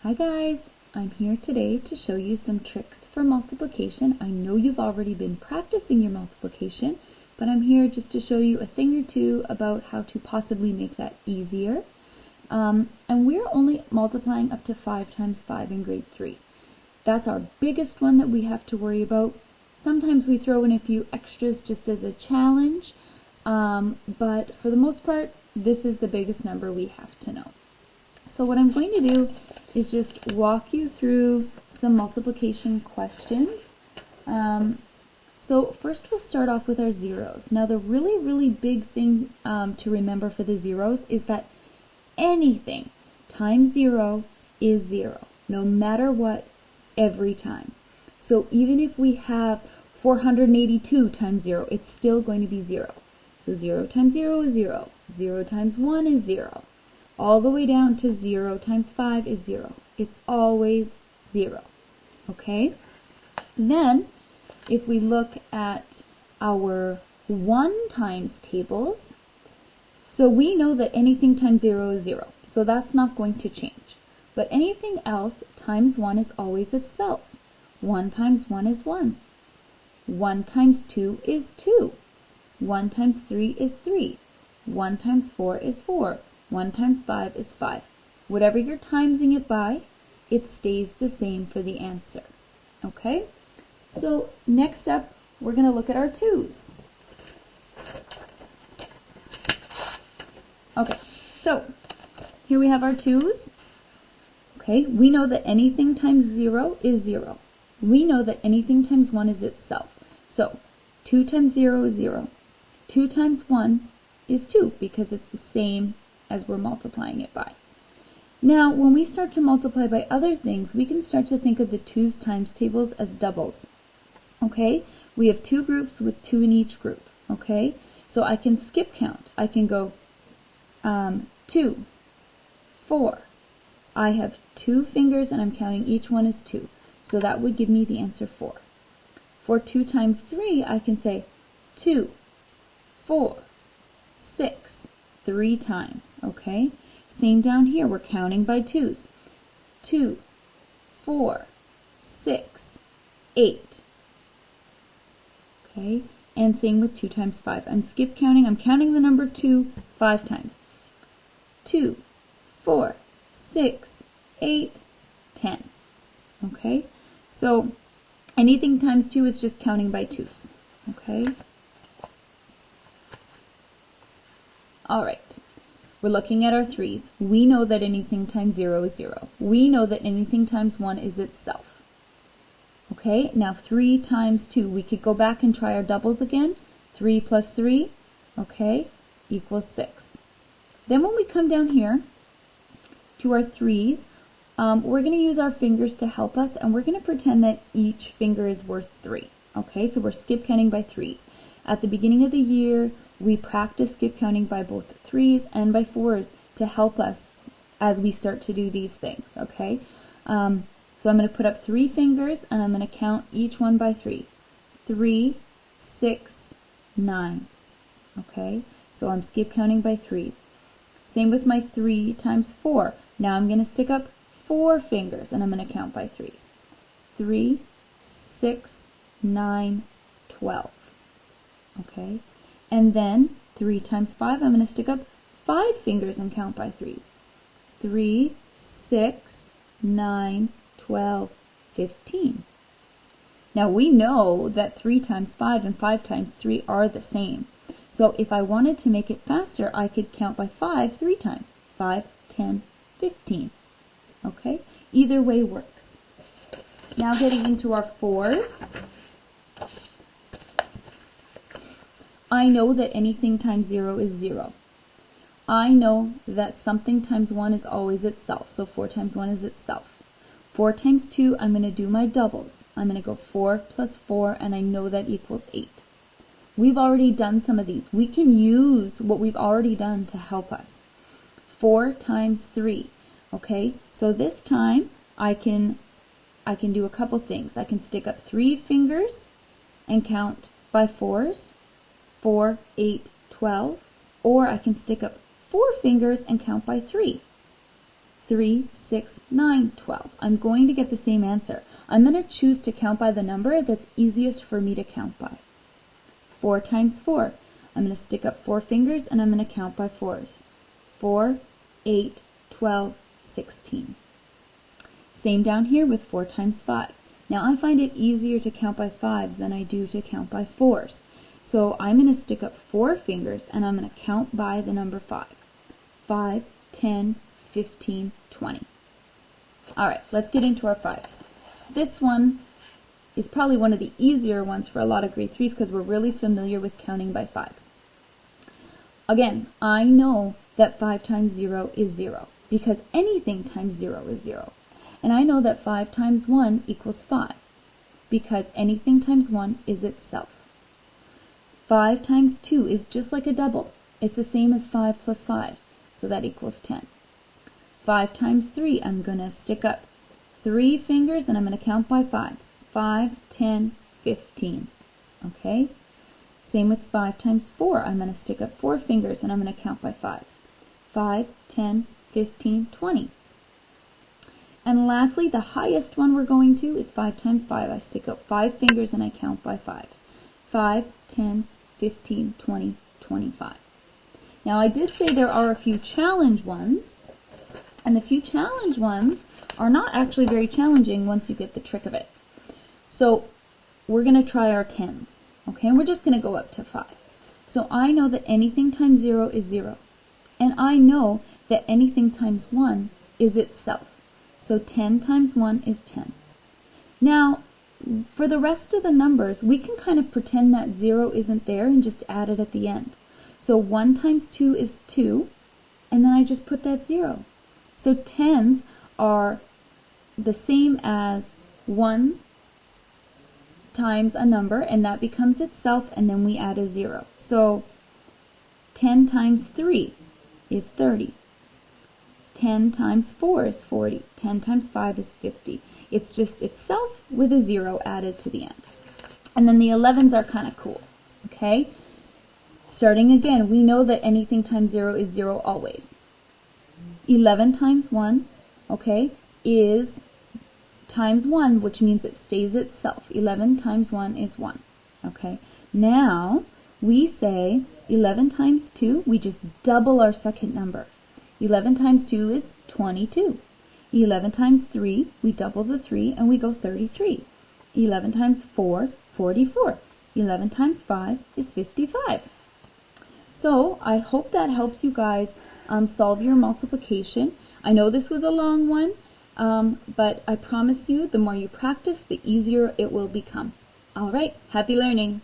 Hi guys, I'm here today to show you some tricks for multiplication. I know you've already been practicing your multiplication, but I'm here just to show you a thing or two about how to possibly make that easier. And we're only multiplying up to 5 times 5 in grade 3. That's our biggest one that we have to worry about. Sometimes we throw in a few extras just as a challenge, but for the most part, this is the biggest number we have to know. So what I'm going to do is just walk you through some multiplication questions. So first we'll start off with our zeros. Now the really big thing to remember for the zeros is that anything times 0 is 0, no matter what, every time. So even if we have 482 times 0, it's still going to be 0. So 0 times 0 is 0. 0 times 1 is 0. All the way down to 0 times 5 is 0. It's always 0. Okay? Then, if we look at our 1 times tables, so we know that anything times 0 is 0. So that's not going to change. But anything else times 1 is always itself. 1 times 1 is 1. 1 times 2 is 2. 1 times 3 is 3. 1 times 4 is 4. 1 times 5 is 5. Whatever you're timesing it by, it stays the same for the answer. Okay? So next up, we're going to look at our 2's. Okay, so here we have our 2's. Okay, we know that anything times 0 is 0. We know that anything times 1 is itself. So 2 times 0 is 0. 2 times 1 is 2 because it's the same as we're multiplying it by. Now, when we start to multiply by other things, we can start to think of the 2's times tables as doubles. Okay? We have 2 groups with 2 in each group. Okay? So I can skip count. I can go 2, 4. I have 2 fingers and I'm counting each one as 2. So that would give me the answer 4. For 2 times 3, I can say 2, 4, 6. 3 times, okay? Same down here, we're counting by 2's. 2, 4, 6, 8. Okay? And same with 2 times 5. I'm skip counting, I'm counting the number 2 5 times. 2, 4, 6, 8, 10. Okay? So anything times 2 is just counting by 2's. Okay? Alright, we're looking at our 3's. We know that anything times 0 is 0. We know that anything times 1 is itself. Okay, now 3 times 2. We could go back and try our doubles again. 3 plus 3, okay, equals 6. Then when we come down here to our 3's, we're going to use our fingers to help us, and we're going to pretend that each finger is worth 3. Okay, so we're skip counting by 3's. At the beginning of the year, we practice skip counting by both 3's and by 4's to help us as we start to do these things, okay? So I'm going to put up 3 fingers and I'm going to count each one by 3. 3, 6, 9, okay? So I'm skip counting by 3's. Same with my 3 times 4. Now I'm going to stick up 4 fingers and I'm going to count by 3's. 3, 6, 9, 12. Okay, and then 3 times 5, I'm going to stick up 5 fingers and count by 3's. 3, 6, 9, 12, 15. Now we know that 3 times 5 and 5 times 3 are the same. So if I wanted to make it faster, I could count by 5 3 times. 5, 10, 15. Okay, either way works. Now getting into our 4's. I know that anything times 0 is 0. I know that something times 1 is always itself, so 4 times 1 is itself. 4 times 2, I'm going to do my doubles. I'm going to go 4 plus 4, and I know that equals 8. We've already done some of these. We can use what we've already done to help us. 4 times 3, okay? So this time, I can do a couple things. I can stick up 3 fingers and count by 4's. 4, 8, 12, or I can stick up 4 fingers and count by 3. 3, 6, 9, 12. I'm going to get the same answer. I'm going to choose to count by the number that's easiest for me to count by. 4 times 4. I'm going to stick up 4 fingers and I'm going to count by 4s. 4, 8, 12, 16. Same down here with 4 times 5. Now I find it easier to count by 5s than I do to count by 4s. So I'm going to stick up 4 fingers and I'm going to count by the number 5. 5, 10, 15, 20. Alright, let's get into our 5s. This one is probably one of the easier ones for a lot of grade 3s because we're really familiar with counting by 5s. Again, I know that 5 times 0 is 0 because anything times 0 is 0. And I know that 5 times 1 equals 5 because anything times 1 is itself. 5 times 2 is just like a double. It's the same as 5 plus 5, so that equals 10. 5 times 3, I'm going to stick up 3 fingers and I'm going to count by 5s. 5, 10, 15. Okay? Same with 5 times 4. I'm going to stick up 4 fingers and I'm going to count by 5s. 5, 10, 15, 20. And lastly, the highest one we're going to is 5 times 5. I stick up 5 fingers and I count by 5s. 5, 10, 15, 20, 25. Now I did say there are a few challenge ones, and the few challenge ones are not actually very challenging once you get the trick of it. So we're going to try our 10s, okay? And we're just going to go up to 5. So I know that anything times 0 is 0. And I know that anything times 1 is itself. So 10 times 1 is 10. Now, for the rest of the numbers, we can kind of pretend that 0 isn't there and just add it at the end. So 1 times 2 is 2, and then I just put that 0. So 10s are the same as 1 times a number, and that becomes itself, and then we add a 0. So 10 times 3 is 30. 10 times 4 is 40. 10 times 5 is 50. It's just itself with a 0 added to the end. And then the 11s are kind of cool. Okay? Starting again, we know that anything times 0 is 0 always. 11 times 1, okay, is times 1, which means it stays itself. 11 times 1 is 1. Okay? Now, we say 11 times 2, we just double our second number. 11 times 2 is 22. 11 times 3, we double the 3 and we go 33. 11 times 4, 44. 11 times 5 is 55. So I hope that helps you guys solve your multiplication. I know this was a long one, but I promise you the more you practice, the easier it will become. All right, happy learning.